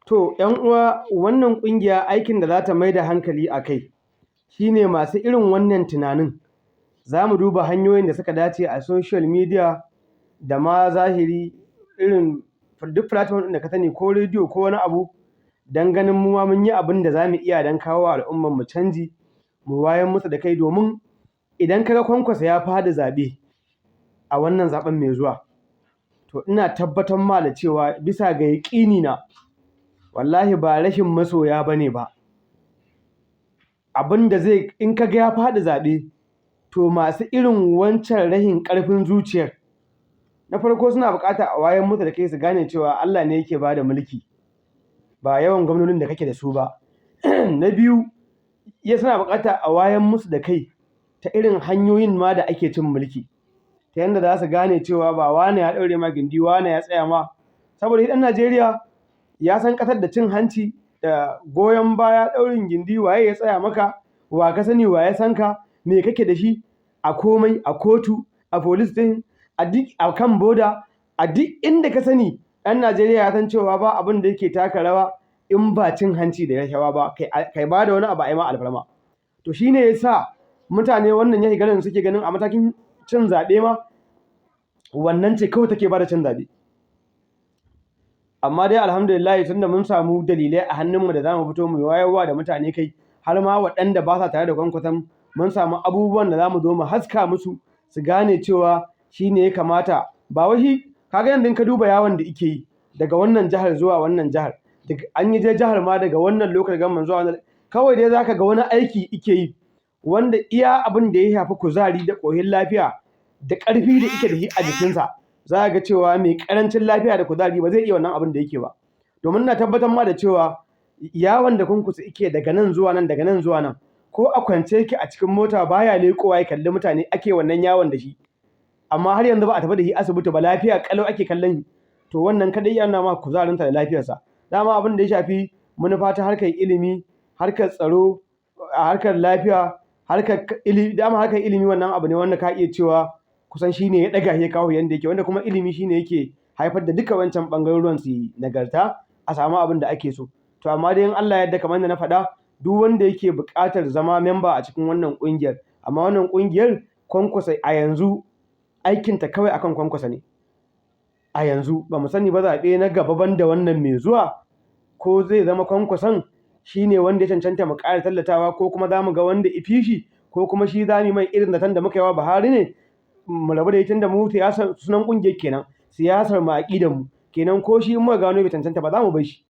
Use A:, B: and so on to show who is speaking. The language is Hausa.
A: To, 'yan uwa wannan ƙungiya aikin da za ta mai da hankali a kai shi ne masu irin wannan tunanin za mu duba hanyoyin da suka dace a social media da ma zahiri irin duk platform ɗin da ka sani ko rediyo ko wani abu don ganin mu ma mun yi abin da za mu iya don kawo wa al'ummarmu canji, mu wayar musu da kai domin idan ka ga Kwankwaso ya faɗi zaɓe a wannan zaɓen mai zuwa, to ina tabbatar ma da cewa bisa ga yaƙinina wallahi ba rashin masoya ba ne ba. Abin da zai in ka ga ya faɗi zaɓe to masu irin wancan rashin ƙarfin zuciyar na farko suna buƙatar a wayar musu da kai su gane cewa Allah ne yake ba da mulki ba yawan gwamnonin da kake da su ba. Na biyu, suna buƙatar a wayar musu da kai ta irin hanyoyin ma da ake cin mulki ta yanda za su gane cewa ba wane ya ɗaure ma gindi wane ya tsaya ma, saboda shi ɗan Najeriya ya san ƙasar da cin hanci da goyon baya ɗaurin gindi waye ya tsaya maka, wa ka sani wa ya san ka, me kake da shi a komai, a kotu, a police station, a kan boda, a duk inda ka sani ɗan Najeriya ya san cewa ba abin da yake taka rawa in ba cin hanci da rashawa ba, kai ba da wani abu a yi ma alfarma. To shi ne ya sa mutane wannan ya shiga suke ganin a matakin cin zaɓe ma wannan ce kawai take ba da cin zaɓe. Amma dai alhamdulillah tunda mun samu dalilai a hannunmu da za mu fito mu wayarwa da mutane kai har ma waɗanda ba sa tare da Kwankwason mun samu abubuwan da za mu zo mu haska musu su gane cewa shi ne ya kamata. Ba wai shi ka ga yanzu in ka duba yawon da yake yi daga wannan jihar zuwa wannan jihar, an yi je jihar ma daga wannan local government zuwa wannan, kawai dai za ka ga wani aiki yake yi wanda iya abin da ya shafi kuzari da ƙoshin lafiya da ƙarfi da yake da shi a jikinsa za ka ga cewa mai ƙarancin lafiya da kuzari ba zai iya wannan abin da yake ba. Domin ina tabbatar ma da cewa yawon da Kwankwaso yake daga nan zuwa nan daga nan zuwa nan ko a kwance yake a cikin mota baya leƙowa ya kalli mutane ake wannan yawon da shi, amma har yanzu ba a tafi da shi asibiti ba lafiya ƙalau ake kallon shi, to wannan kaɗai yana nuna ma kuzarinsa da lafiyarsa. Dama abin da ya shafi manufa ta harkar ilimi, harkar tsaro, harkar lafiya, dama harkar ilimi wannan abu ne wanda ka iya cewa kusan shi ne ya ɗaga shi ya kawo yanda yake, wanda kuma ilimi shi ne yake haifar da duka wancan ɓangarorin su yi nagarta a samu abin da ake so. To amma dai in Allah ya yarda kamar yadda na faɗa duk wanda yake buƙatar zama memba a cikin wannan ƙungiyar, amma wannan ƙungiyar Kwankwaso a yanzu aikinta kawai akan Kwankwaso ne. A yanzu ba mu sani ba zaɓe na gaba banda wannan mai zuwa ko zai zama Kwankwason shi ne wanda ya cancanta mu ƙara tallatawa ko kuma za mu ga wanda ya fi shi ko kuma shi za mu yi mai irin zaton da muka yi wa Buhari ne mu rabu da ita da mu siyasar sunan ƙungiyar kenan, siyasar mu aƙidar mu kenan ko shi in muka gano bai cancanta ba za mu bar shi.